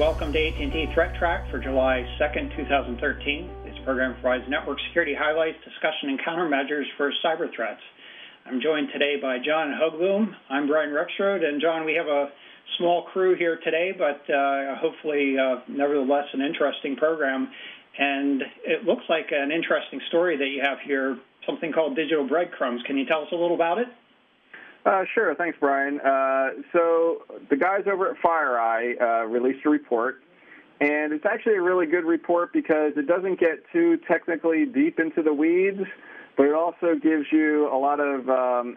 Welcome to AT&T ThreatTraq for July 2nd, 2013. This program provides network security highlights, discussion, and countermeasures for cyber threats. I'm joined today by John and Hogoboom. I'm Brian Rexroad, and John, we have a small crew here today, but hopefully, nevertheless, an interesting program. And it looks like an interesting story that you have here, something called digital breadcrumbs. Can you tell us a little about it? Sure. Thanks, Brian. So the guys over at FireEye released a report, and it's actually a really good report because it doesn't get too technically deep into the weeds, but it also gives you a lot of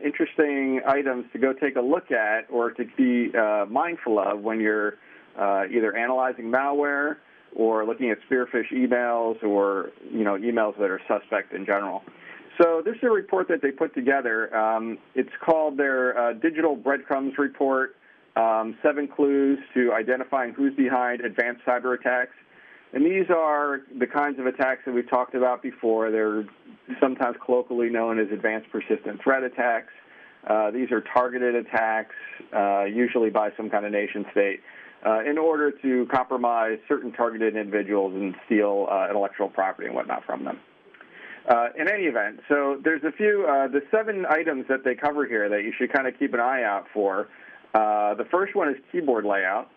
interesting items to go take a look at or to be mindful of when you're either analyzing malware or looking at spearfish emails or, emails that are suspect in general. So this is a report that they put together. It's called their Digital Breadcrumbs Report, 7 Clues to Identifying Who's Behind Advanced Cyber Attacks. And these are the kinds of attacks that we've talked about before. They're sometimes colloquially known as advanced persistent threat attacks. These are targeted attacks, usually by some kind of nation state, in order to compromise certain targeted individuals and steal intellectual property and whatnot from them. In any event, so there's a few, the 7 items that they cover here that you should kind of keep an eye out for. The first one is keyboard layout.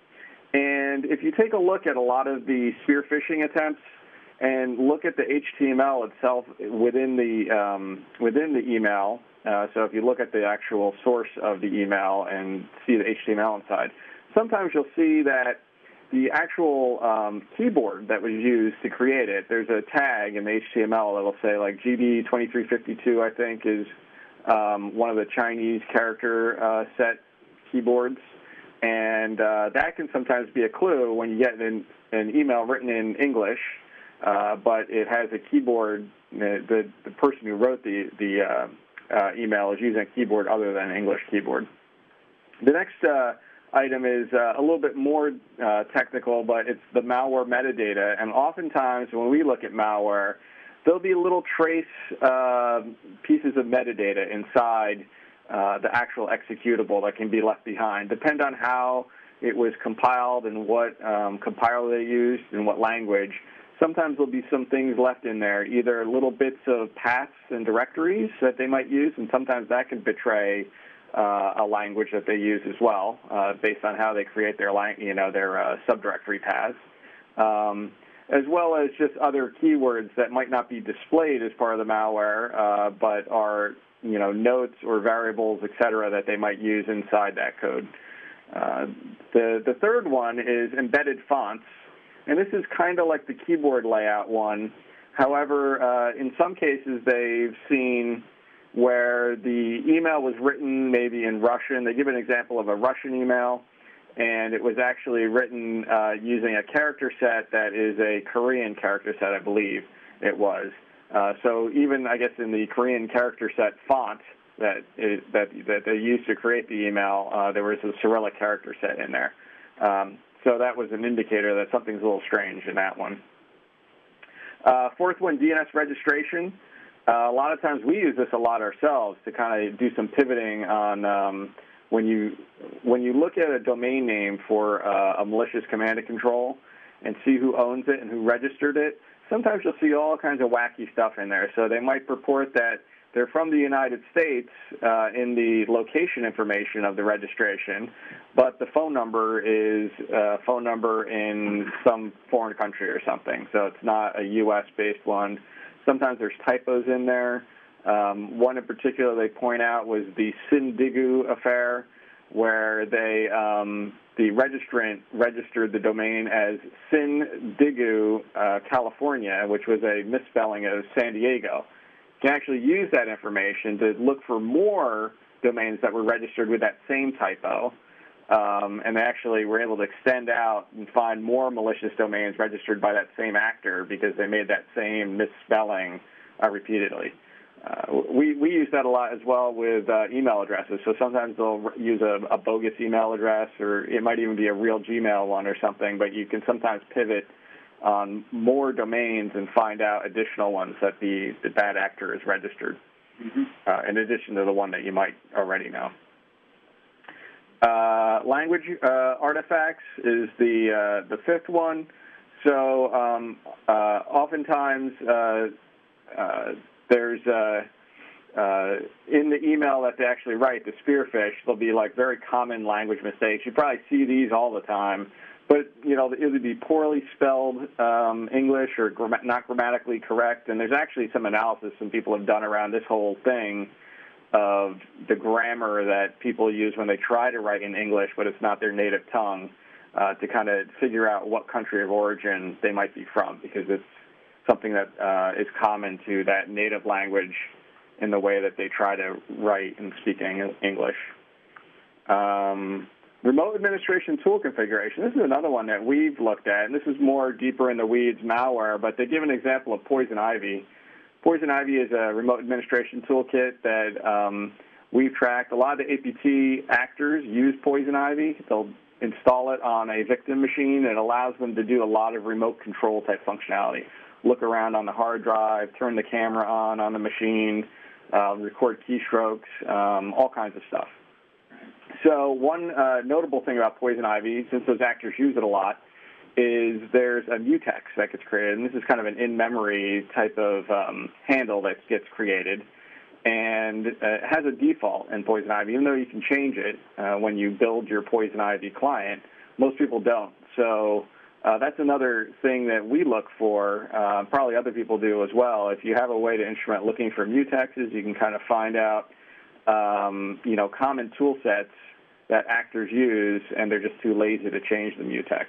And if you take a look at a lot of the spear phishing attempts and look at the HTML itself within the email, so if you look at the actual source of the email and see the HTML inside, sometimes you'll see that the actual keyboard that was used to create it, there's a tag in the HTML that'll say like GB2352, I think, is one of the Chinese character set keyboards. And that can sometimes be a clue when you get an email written in English, but it has a keyboard. The person who wrote the email is using a keyboard other than an English keyboard. The next item is a little bit more technical, but it's the malware metadata. And oftentimes when we look at malware, there'll be little trace pieces of metadata inside the actual executable that can be left behind. Depend on how it was compiled and what compiler they used and what language. Sometimes there'll be some things left in there, either little bits of paths and directories that they might use, and sometimes that can betray a language that they use as well, based on how they create their subdirectory paths, as well as just other keywords that might not be displayed as part of the malware, but are notes or variables, etc., that they might use inside that code. The third one is embedded fonts, and this is kind of like the keyboard layout one. However, in some cases they've seen where the email was written maybe in Russian. They give an example of a Russian email, and it was actually written using a character set that is a Korean character set, I believe it was. So even, I guess, in the Korean character set font that they used to create the email, there was a Cyrillic character set in there. So that was an indicator that something's a little strange in that one. Fourth one, DNS registration. A lot of times we use this a lot ourselves to kind of do some pivoting on when you look at a domain name for a malicious command and control and see who owns it and who registered it. Sometimes you'll see all kinds of wacky stuff in there. So they might purport that they're from the United States in the location information of the registration, but the phone number is a phone number in some foreign country or something. So it's not a U.S.-based one. Sometimes there's typos in there. One in particular they point out was the Sindigu affair, where the registrant registered the domain as Sindigu, California, which was a misspelling of San Diego. You can actually use that information to look for more domains that were registered with that same typo, and they actually were able to extend out and find more malicious domains registered by that same actor because they made that same misspelling repeatedly. We use that a lot as well with email addresses. So sometimes they'll use a bogus email address, or it might even be a real Gmail one or something, but you can sometimes pivot on more domains and find out additional ones that the bad actor is registered, in addition to the one that you might already know. Language artifacts is the fifth one. So oftentimes there's in the email that they actually write, the spearfish, there'll be like very common language mistakes. You probably see these all the time. But, it would be poorly spelled English or not grammatically correct. And there's actually some analysis some people have done around this whole thing of the grammar that people use when they try to write in English, but it's not their native tongue, to kind of figure out what country of origin they might be from, because it's something that is common to that native language in the way that they try to write and speak English. Remote administration tool configuration. This is another one that we've looked at, and this is more deeper in the weeds malware, but they give an example of Poison Ivy. Poison Ivy is a remote administration toolkit that we've tracked. A lot of the APT actors use Poison Ivy. They'll install it on a victim machine. It allows them to do a lot of remote control type functionality. Look around on the hard drive, turn the camera on the machine, record keystrokes, all kinds of stuff. So one notable thing about Poison Ivy, since those actors use it a lot, is there's a mutex that gets created, and this is kind of an in-memory type of handle that gets created, and it has a default in Poison Ivy, even though you can change it when you build your Poison Ivy client. Most people don't. So that's another thing that we look for. Probably other people do as well. If you have a way to instrument looking for mutexes, you can kind of find out common tool sets that actors use, and they're just too lazy to change the mutex.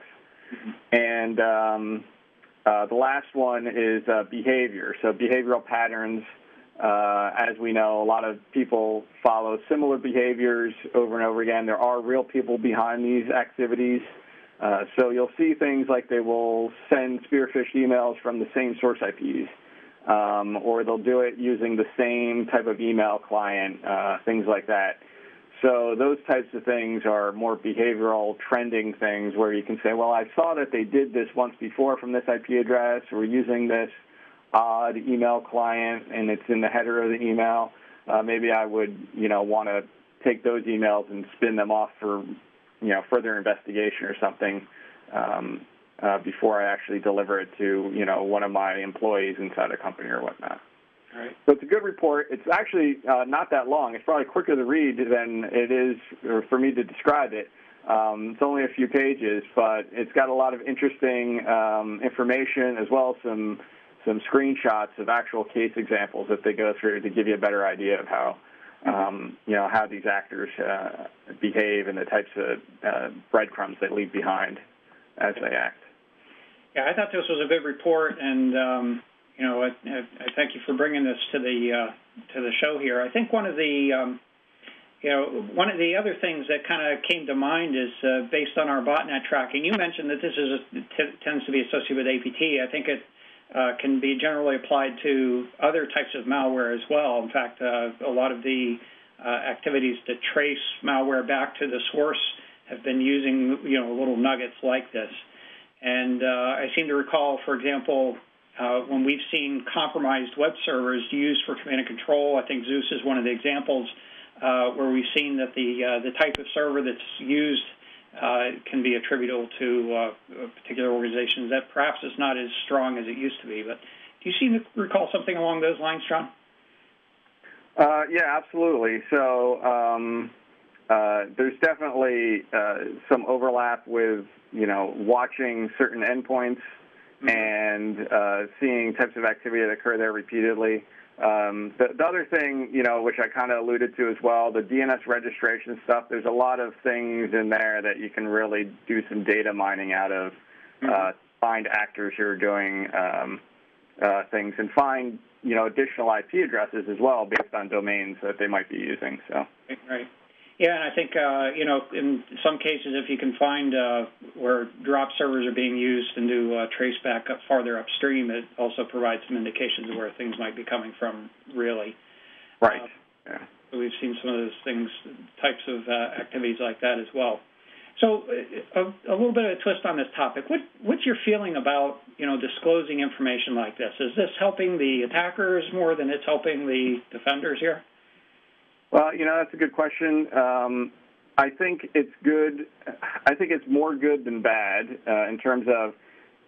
And the last one is behavior. So behavioral patterns, as we know, a lot of people follow similar behaviors over and over again. There are real people behind these activities. So you'll see things like they will send spearfish emails from the same source IPs, or they'll do it using the same type of email client, things like that. So those types of things are more behavioral, trending things where you can say, well, I saw that they did this once before from this IP address. We're using this odd email client, and it's in the header of the email. Maybe I would, want to take those emails and spin them off for, further investigation or something before I actually deliver it to, one of my employees inside a company or whatnot. All right. So it's a good report. It's actually not that long. It's probably quicker to read than it is for me to describe it. It's only a few pages, but it's got a lot of interesting information, as well as some screenshots of actual case examples that they go through to give you a better idea of how how these actors behave and the types of breadcrumbs they leave behind as they act. Yeah, I thought this was a good report, and I thank you for bringing this to the show here. I think one of the other things that kind of came to mind is based on our botnet tracking. You mentioned that this tends to be associated with APT. I think it can be generally applied to other types of malware as well. In fact, a lot of the activities that trace malware back to the source have been using little nuggets like this. And I seem to recall, for example, when we've seen compromised web servers used for command and control, I think Zeus is one of the examples where we've seen that the type of server that's used can be attributable to a particular organization that perhaps is not as strong as it used to be. But do you recall something along those lines, John? Yeah, absolutely. So there's definitely some overlap with, watching certain endpoints and seeing types of activity that occur there repeatedly. The other thing, which I kind of alluded to as well, the DNS registration stuff, there's a lot of things in there that you can really do some data mining out of, find actors who are doing things, and find, additional IP addresses as well based on domains that they might be using. So. Right. Yeah, and I think, in some cases, if you can find where drop servers are being used and do trace back up farther upstream, it also provides some indications of where things might be coming from, really. Right. Yeah. So we've seen some of those things, types of activities like that as well. So a little bit of a twist on this topic. What's your feeling about, disclosing information like this? Is this helping the attackers more than it's helping the defenders here? Well, that's a good question. I think it's good. I think it's more good than bad in terms of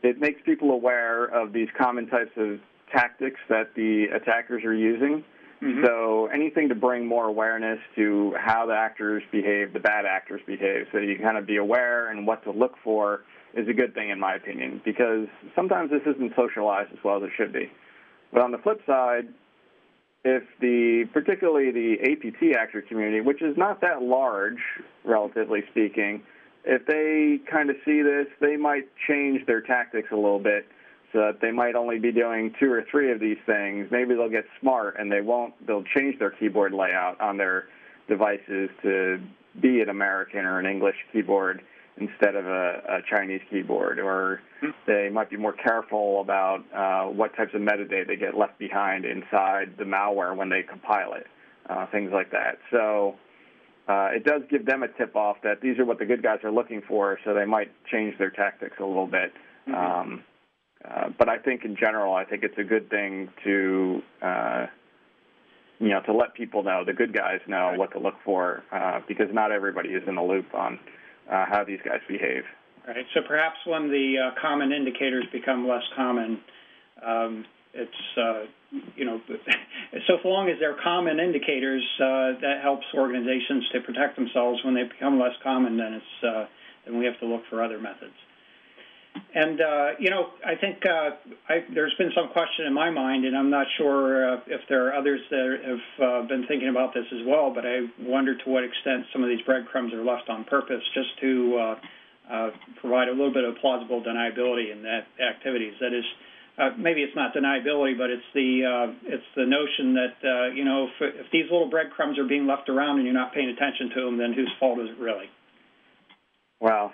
it makes people aware of these common types of tactics that the attackers are using. Mm-hmm. So anything to bring more awareness to how the actors behave, the bad actors behave, so you can kind of be aware and what to look for is a good thing in my opinion, because sometimes this isn't socialized as well as it should be. But on the flip side, if particularly the APT actor community, which is not that large, relatively speaking, if they kind of see this, they might change their tactics a little bit so that they might only be doing 2 or 3 of these things. Maybe they'll get smart and they'll change their keyboard layout on their devices to be an American or an English keyboard instead of a Chinese keyboard, or they might be more careful about what types of metadata they get left behind inside the malware when they compile it, things like that. So it does give them a tip-off that these are what the good guys are looking for, so they might change their tactics a little bit. Mm-hmm. But I think in general, I think it's a good thing to let people know, the good guys know what to look for, because not everybody is in the loop on how these guys behave. Right. So perhaps when the common indicators become less common, so long as they're common indicators, that helps organizations to protect themselves. When they become less common, then then we have to look for other methods. And, I think there's been some question in my mind, and I'm not sure if there are others that have been thinking about this as well, but I wonder to what extent some of these breadcrumbs are left on purpose just to provide a little bit of plausible deniability in that activities. That is, maybe it's not deniability, but it's the notion that, if these little breadcrumbs are being left around and you're not paying attention to them, then whose fault is it really? Wow.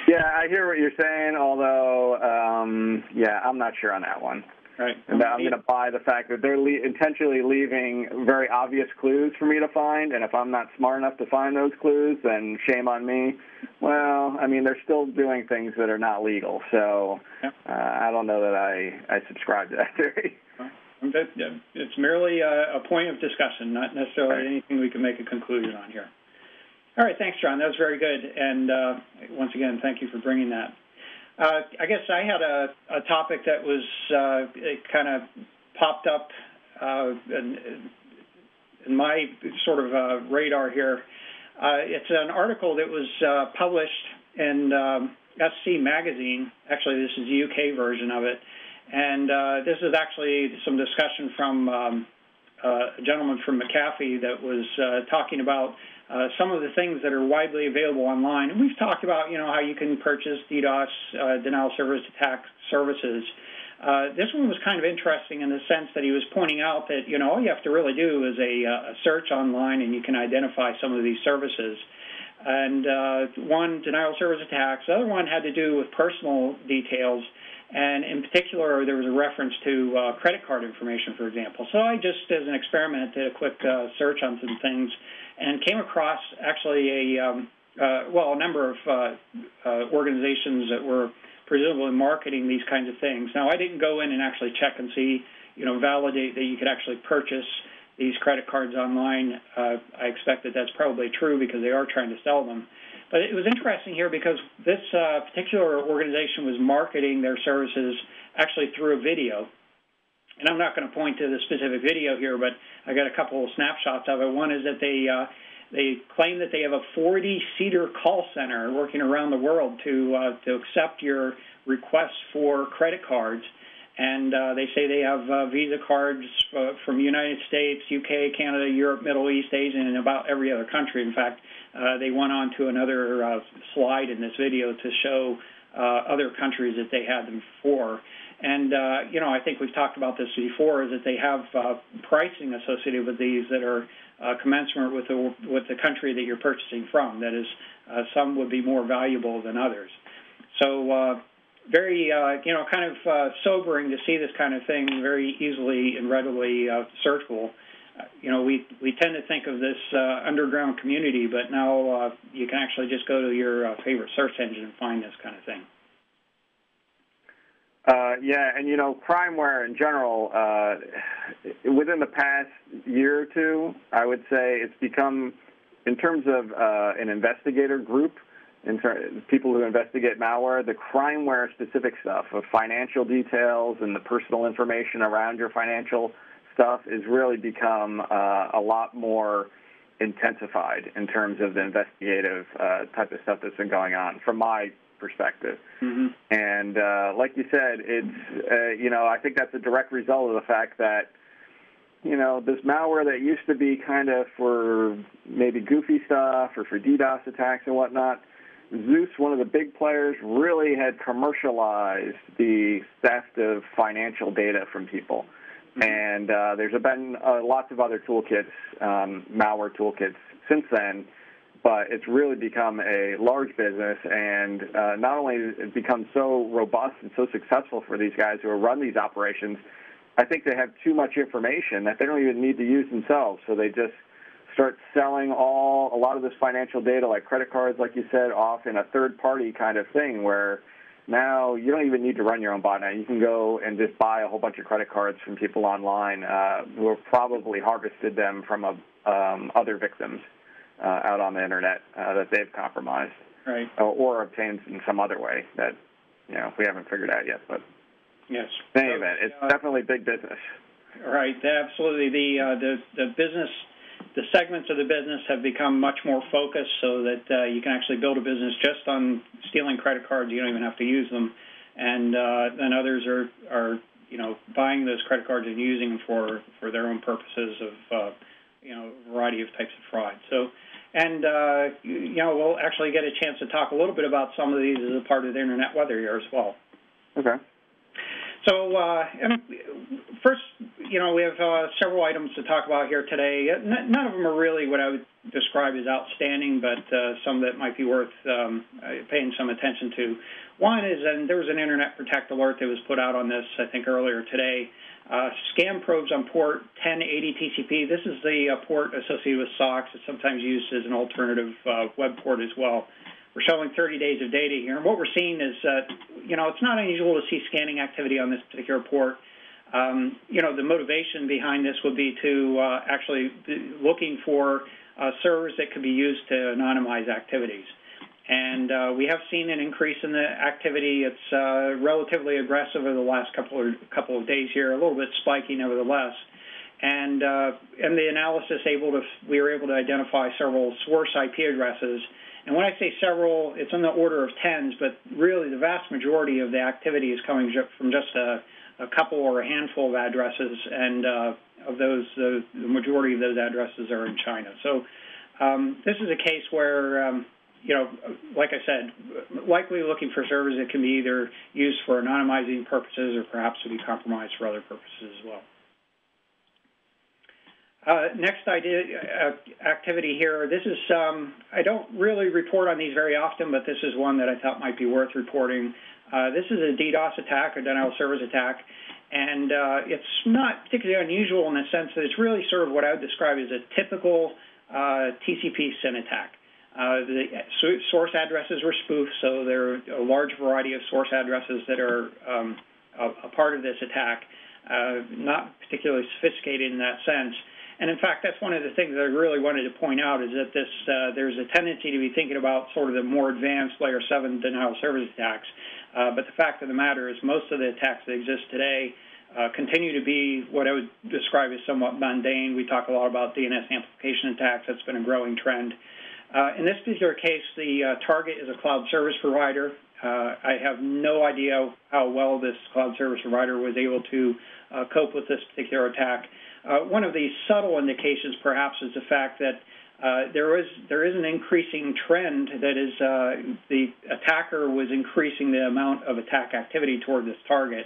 Yeah, I hear what you're saying, although, I'm not sure on that one. Right. And I'm going to buy the fact that they're intentionally leaving very obvious clues for me to find, and if I'm not smart enough to find those clues, then shame on me. Well, I mean, they're still doing things that are not legal, so I don't know that I subscribe to that theory. It's merely a point of discussion, not necessarily anything we can make a conclusion on here. All right, thanks, John. That was very good. And once again, thank you for bringing that. I guess I had a topic that was kind of popped up in my sort of radar here. It's an article that was published in SC Magazine. Actually, this is the UK version of it. And this is actually some discussion from a gentleman from McAfee that was talking about some of the things that are widely available online. And we've talked about, how you can purchase DDoS, denial of service attack services. This one was kind of interesting in the sense that he was pointing out that, all you have to really do is a search online and you can identify some of these services. And one, denial of service attacks. The other one had to do with personal details. And in particular, there was a reference to credit card information, for example. So I just, as an experiment, did a quick search on some things and came across actually a number of organizations that were presumably marketing these kinds of things. Now, I didn't go in and actually check and see, validate that you could actually purchase these credit cards online. I expect that that's probably true because they are trying to sell them. But it was interesting here because this particular organization was marketing their services actually through a video. And I'm not going to point to the specific video here, but I got a couple of snapshots of it. One is that they claim that they have a 40-seater call center working around the world to accept your requests for credit cards. And they say they have Visa cards from the United States, UK, Canada, Europe, Middle East, Asia, and about every other country. In fact, they went on to another slide in this video to show other countries that they had them for. And, I think we've talked about this before, is that they have pricing associated with these that are commensurate with the country that you're purchasing from. That is, some would be more valuable than others. So very, kind of sobering to see this kind of thing very easily and readily searchable. We tend to think of this underground community, but now you can actually just go to your favorite search engine and find this kind of thing. And crimeware in general, within the past year or two, I would say it's become in terms of an investigator group, people who investigate malware, the crimeware-specific stuff of financial details and the personal information around your financial stuff has really become a lot more intensified in terms of the investigative type of stuff that's been going on, from my perspective. Mm-hmm. And like you said, it's, I think that's a direct result of the fact that, this malware that used to be kind of for maybe goofy stuff or for DDoS attacks and whatnot, Zeus, one of the big players, really had commercialized the theft of financial data from people. Mm-hmm. And there's been lots of other toolkits, malware toolkits, since then, but it's really become a large business, and not only has it become so robust and so successful for these guys who run these operations, I think they have too much information that they don't even need to use themselves, so they just start selling a lot of this financial data, like credit cards, like you said, off in a third-party kind of thing, where now you don't even need to run your own botnet. You can go and just buy a whole bunch of credit cards from people online who have probably harvested them from other victims out on the internet that they've compromised, right, or obtained in some other way that we haven't figured out yet. But yes, in any event, it's definitely big business. Right, absolutely. The business. The segments of the business have become much more focused, so that you can actually build a business just on stealing credit cards. You don't even have to use them, and then others are buying those credit cards and using them for their own purposes of a variety of types of fraud. So, and we'll actually get a chance to talk a little bit about some of these as a part of the Internet Weather here as well. Okay. So, first, we have several items to talk about here today. None of them are really what I would describe as outstanding, but some that might be worth paying some attention to. One is, and there was an Internet Protect alert that was put out on this, I think, earlier today. Scam probes on port 1080 TCP. This is the port associated with SOCKS. It's sometimes used as an alternative web port as well. We're showing 30 days of data here. And what we're seeing is, it's not unusual to see scanning activity on this particular port. The motivation behind this would be to actually looking for servers that could be used to anonymize activities. And we have seen an increase in the activity. It's relatively aggressive over the last couple of days here, a little bit spiky nevertheless. And the analysis we were able to identify several source IP addresses. And when I say several, it's in the order of tens, but really the vast majority of the activity is coming from just a couple or a handful of addresses, and of those, the majority of those addresses are in China. So this is a case where, like I said, likely looking for servers that can be either used for anonymizing purposes or perhaps to be compromised for other purposes as well. Next activity here, this is, I don't really report on these very often, but this is one that I thought might be worth reporting. This is a DDoS attack, a denial of service attack, and it's not particularly unusual in the sense that it's really sort of what I would describe as a typical TCP SYN attack. The source addresses were spoofed, so there are a large variety of source addresses that are a part of this attack, not particularly sophisticated in that sense. And in fact, that's one of the things that I really wanted to point out is that there's a tendency to be thinking about sort of the more advanced Layer 7 denial of service attacks. But the fact of the matter is most of the attacks that exist today continue to be what I would describe as somewhat mundane. We talk a lot about DNS amplification attacks. That's been a growing trend. In this particular case, the target is a cloud service provider. I have no idea how well this cloud service provider was able to cope with this particular attack. One of the subtle indications, perhaps, is the fact that there is an increasing trend that is the attacker was increasing the amount of attack activity toward this target.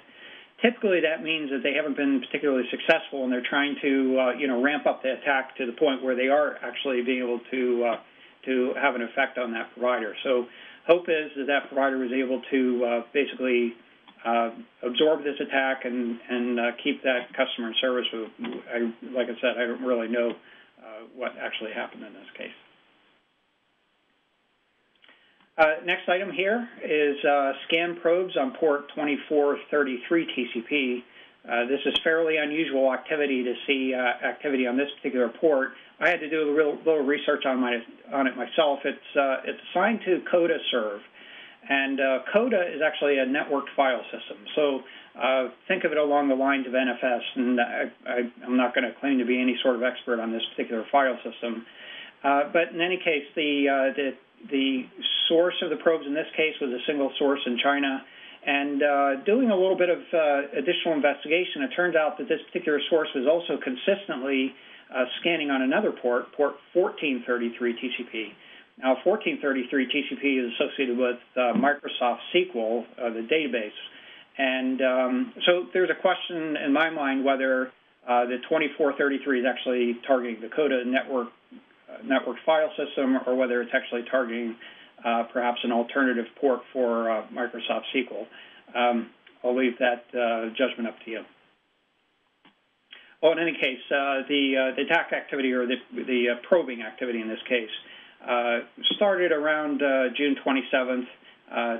Typically, that means that they haven't been particularly successful, and they're trying to ramp up the attack to the point where they are actually being able to have an effect on that provider. So, hope is that provider was able to basically absorb this attack and keep that customer in service. Like I said, I don't really know what actually happened in this case. Next item here is scan probes on port 2433 TCP. This is fairly unusual activity to see activity on this particular port. I had to do a little research on it myself. It's assigned to CODA serve, and CODA is actually a networked file system. So think of it along the lines of NFS, and I'm not going to claim to be any sort of expert on this particular file system. But in any case, the source of the probes in this case was a single source in China. And doing a little bit of additional investigation, it turns out that this particular source was also consistently scanning on another port 1433 TCP. Now, 1433 TCP is associated with Microsoft SQL, the database. And so there's a question in my mind whether the 2433 is actually targeting the CODA network file system, or whether it's actually targeting perhaps an alternative port for Microsoft SQL. I'll leave that judgment up to you. Well, in any case, the attack activity, or the probing activity in this case, started around June 27th,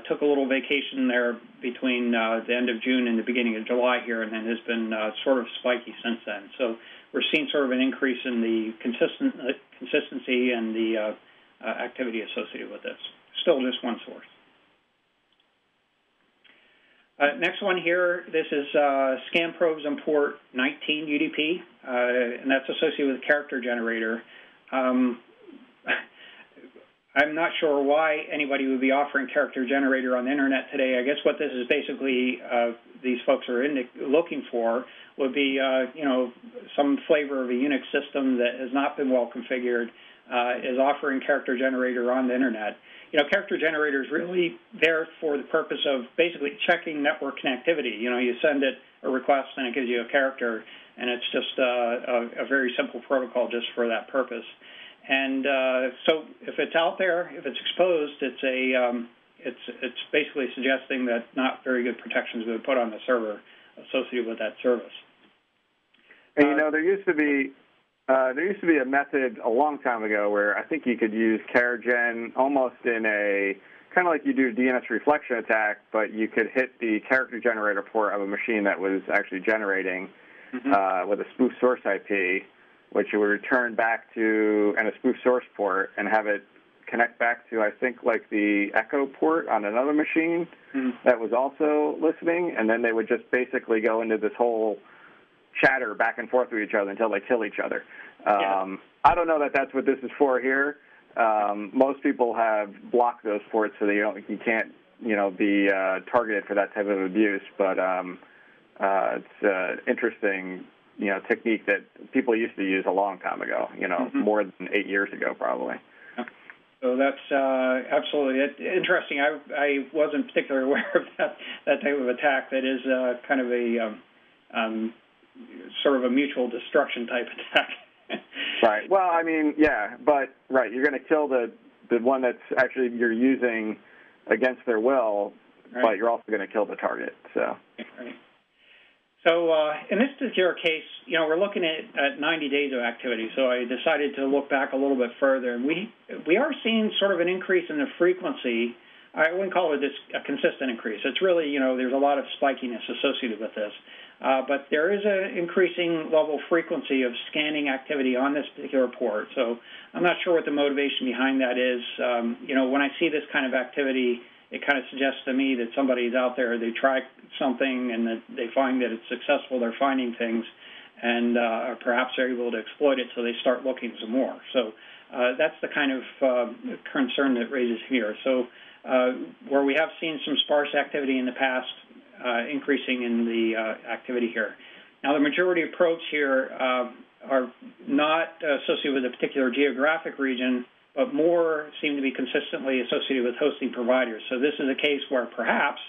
took a little vacation there between the end of June and the beginning of July here, and then has been sort of spiky since then. So we're seeing sort of an increase in the consistency and the activity associated with this. Still just one source. Next one here, this is scan probes on port 19 UDP, and that's associated with character generator. I'm not sure why anybody would be offering character generator on the internet today. I guess what this is basically these folks are looking for would be, some flavor of a Unix system that has not been well configured, is offering character generator on the internet. Character generator is really there for the purpose of basically checking network connectivity. You send it a request and it gives you a character, and it's just a very simple protocol just for that purpose. And so if it's out there, if it's exposed, it's basically suggesting that not very good protections have been put on the server associated with that service. And there used to be a method a long time ago where I think you could use CharGen almost in a kind of like you do a DNS reflection attack, but you could hit the character generator port of a machine that was actually generating with a spoof source IP, which you would return back to and a spoof source port and have it connect back to, I think, like the echo port on another machine that was also listening, and then they would just basically go into this whole chatter back and forth with each other until they kill each other. I don't know that that's what this is for here. Most people have blocked those ports so that you can't be targeted for that type of abuse. But it's an interesting technique that people used to use a long time ago. More than 8 years ago probably. So that's absolutely interesting. I wasn't particularly aware of that type of attack. That is kind of a sort of a mutual destruction type attack. Right. Well, I mean, yeah, but you're going to kill the one that's actually you're using against their will, right. But you're also going to kill the target. So. Right. So in this particular case, we're looking at 90 days of activity. So I decided to look back a little bit further, and we are seeing sort of an increase in the frequency. I wouldn't call it a consistent increase. It's really, there's a lot of spikiness associated with this. But there is an increasing level of frequency of scanning activity on this particular port. So I'm not sure what the motivation behind that is. When I see this kind of activity, it kind of suggests to me that somebody's out there, they try something and that they find that it's successful, they're finding things, and perhaps they're able to exploit it, so they start looking some more. So that's the kind of concern that raises here. So where we have seen some sparse activity in the past, increasing in the activity here. Now, the majority of probes here are not associated with a particular geographic region, but more seem to be consistently associated with hosting providers. So this is a case where perhaps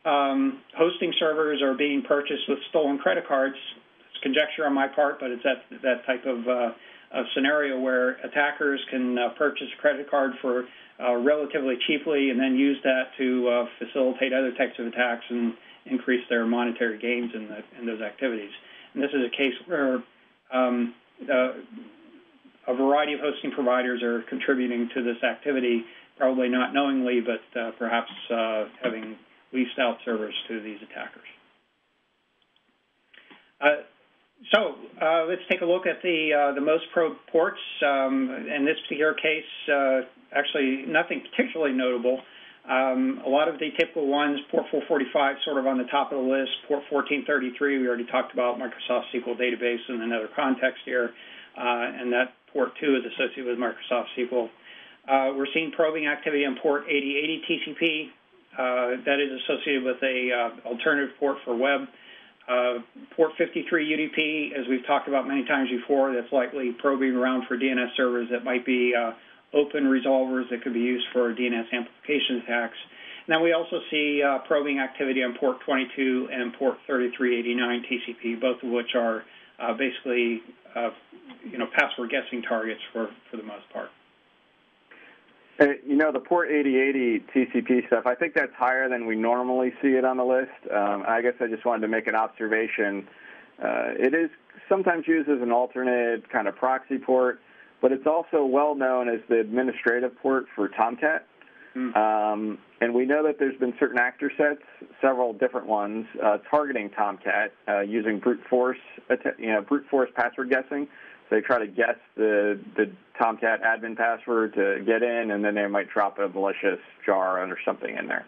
hosting servers are being purchased with stolen credit cards. It's conjecture on my part, but it's that type of scenario where attackers can purchase a credit card for relatively cheaply and then use that to facilitate other types of attacks and increase their monetary gains in those activities. And this is a case where a variety of hosting providers are contributing to this activity, probably not knowingly, but perhaps having leased out servers to these attackers. Let's take a look at the most probed ports. In this particular case, actually nothing particularly notable. A lot of the typical ones, port 445 sort of on the top of the list, port 1433, we already talked about Microsoft SQL database in another context here, and that port 2 is associated with Microsoft SQL. We're seeing probing activity on port 8080 TCP. That is associated with a alternative port for web. Port 53 UDP, as we've talked about many times before, that's likely probing around for DNS servers that might be open resolvers that could be used for DNS amplification attacks. And then we also see probing activity on port 22 and port 3389 TCP, both of which are basically password guessing targets for the most part. The port 8080 TCP stuff, I think that's higher than we normally see it on the list. I guess I just wanted to make an observation. It is sometimes used as an alternate kind of proxy port, but it's also well known as the administrative port for Tomcat. And we know that there's been certain actor sets, several different ones, targeting Tomcat using brute force password guessing. So they try to guess the Tomcat admin password to get in, and then they might drop a malicious jar or something in there.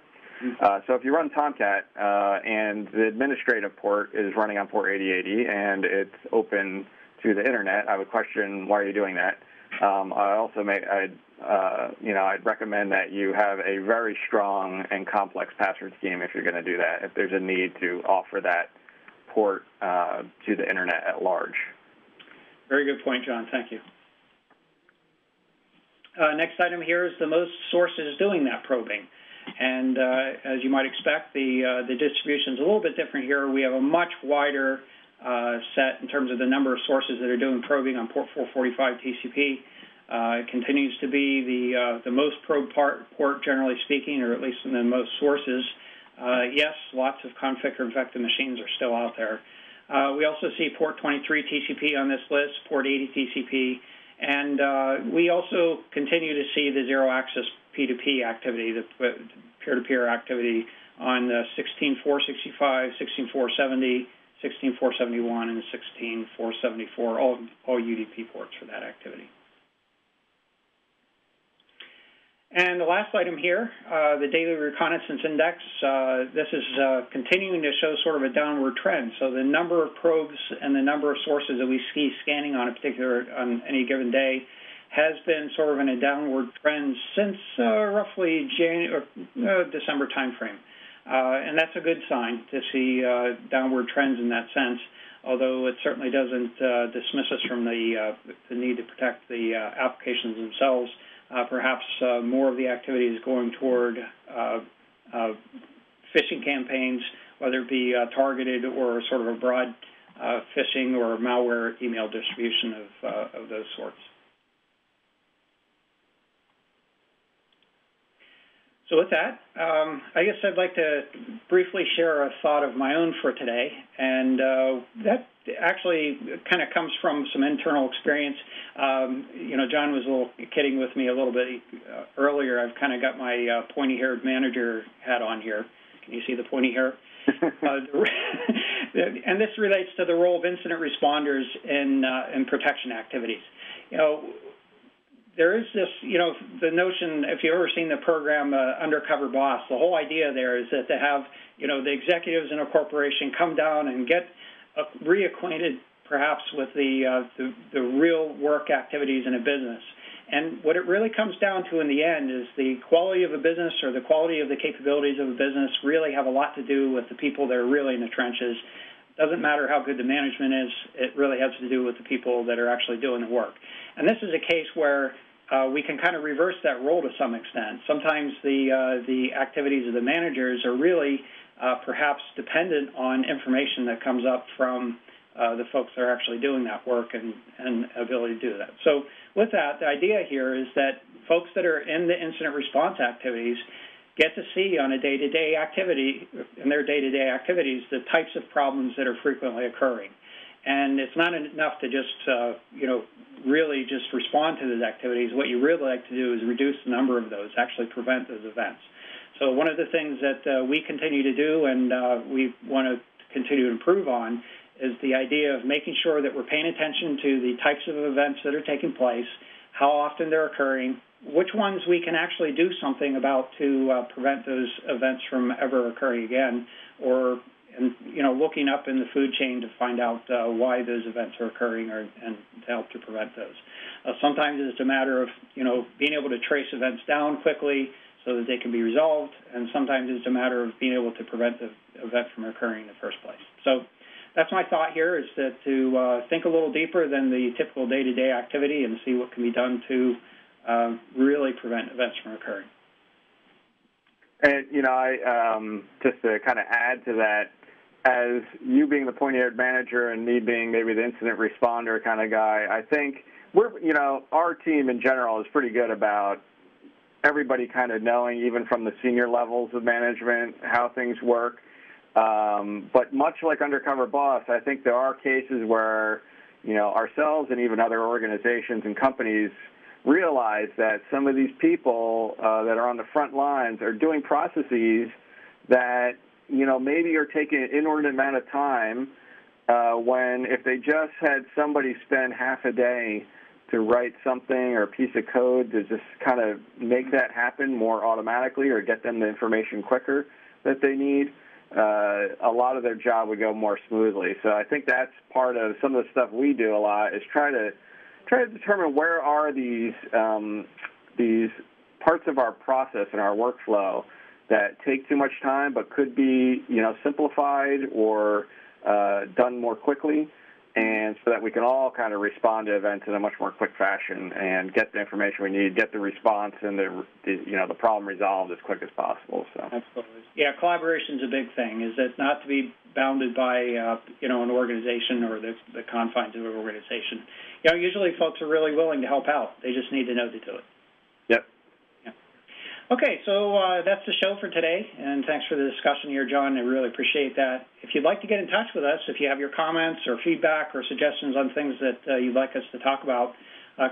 So if you run Tomcat and the administrative port is running on port 8080 and it's open to the internet, I would question why are you doing that. I'd recommend that you have a very strong and complex password scheme if you're going to do that, if there's a need to offer that port to the internet at large. Very good point, John. Thank you. Next item here is the most sources doing that probing. And as you might expect, the distribution is a little bit different here. We have a much wider set in terms of the number of sources that are doing probing on port 445 TCP. It continues to be the most probed port, generally speaking, or at least in the most sources. Yes, lots of conflict or infected machines are still out there. We also see port 23 TCP on this list, port 80 TCP, and we also continue to see the zero-access P2P activity, the peer-to-peer activity on the 16465, 16470, 16471, and 16474, all UDP ports for that activity. And the last item here, the Daily Reconnaissance Index, this is continuing to show sort of a downward trend. So the number of probes and the number of sources that we see scanning on any given day has been sort of in a downward trend since roughly December timeframe. And that's a good sign to see downward trends in that sense, although it certainly doesn't dismiss us from the need to protect the applications themselves. Perhaps more of the activity is going toward phishing campaigns, whether it be targeted or sort of a broad phishing or malware email distribution of those sorts. So with that, I guess I'd like to briefly share a thought of my own for today, and that actually kind of comes from some internal experience. John was a little kidding with me a little bit earlier. I've kind of got my pointy-haired manager hat on here. Can you see the pointy hair? And this relates to the role of incident responders in protection activities. There is this, the notion, if you've ever seen the program Undercover Boss, the whole idea there is that to have, the executives in a corporation come down and get reacquainted perhaps with the real work activities in a business. And what it really comes down to in the end is the quality of a business or the quality of the capabilities of a business really have a lot to do with the people that are really in the trenches. It doesn't matter how good the management is. It really has to do with the people that are actually doing the work. And this is a case where we can kind of reverse that role to some extent. Sometimes the activities of the managers are really perhaps dependent on information that comes up from the folks that are actually doing that work and ability to do that. So with that, the idea here is that folks that are in the incident response activities get to see on a day-to-day activity, in their day-to-day activities, the types of problems that are frequently occurring. And it's not enough to just, really just respond to those activities. What you really like to do is reduce the number of those, actually prevent those events. So one of the things that we continue to do and we want to continue to improve on is the idea of making sure that we're paying attention to the types of events that are taking place, how often they're occurring, which ones we can actually do something about to prevent those events from ever occurring again, or looking up in the food chain to find out why those events are occurring and to help to prevent those. Sometimes it's a matter of being able to trace events down quickly so that they can be resolved, and sometimes it's a matter of being able to prevent the event from occurring in the first place. So that's my thought here, is that to think a little deeper than the typical day-to-day activity and see what can be done to really prevent events from occurring. And, I just to kind of add to that, as you being the pointy-haired manager and me being maybe the incident responder kind of guy, I think our team in general is pretty good about everybody kind of knowing, even from the senior levels of management, how things work. But much like Undercover Boss, I think there are cases where, ourselves and even other organizations and companies realize that some of these people that are on the front lines are doing processes that, maybe are taking an inordinate amount of time when if they just had somebody spend half a day to write something or a piece of code to just kind of make that happen more automatically or get them the information quicker that they need, a lot of their job would go more smoothly. So I think that's part of some of the stuff we do a lot, is try to determine where are these parts of our process and our workflow that take too much time but could be, simplified or done more quickly, and so that we can all kind of respond to events in a much more quick fashion and get the information we need, get the response and the problem resolved as quick as possible. So absolutely, yeah, collaboration is a big thing. Is that not to be bounded by an organization or the confines of an organization. Usually folks are really willing to help out. They just need to know to do it. Yep. Okay, so that's the show for today, and thanks for the discussion here, John. I really appreciate that. If you'd like to get in touch with us, if you have your comments or feedback or suggestions on things that you'd like us to talk about,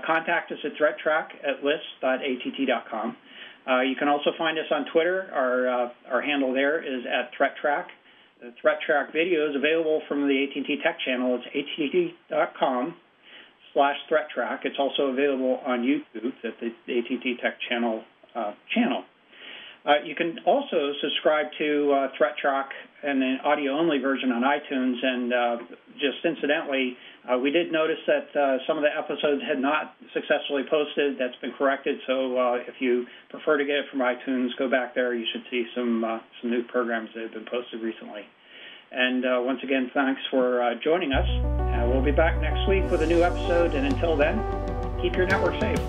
contact us at ThreatTraq@list.att.com. You can also find us on Twitter. Our handle there is @ThreatTraq. The ThreatTraq video is available from the AT&T Tech channel. It's att.com/ThreatTraq. It's also available on YouTube at the AT&T Tech channel. You can also subscribe to ThreatTraq and an audio-only version on iTunes. And just incidentally, we did notice that some of the episodes had not successfully posted. That's been corrected. So if you prefer to get it from iTunes, go back there. You should see some new programs that have been posted recently. And once again, thanks for joining us. We'll be back next week with a new episode. And until then, keep your network safe.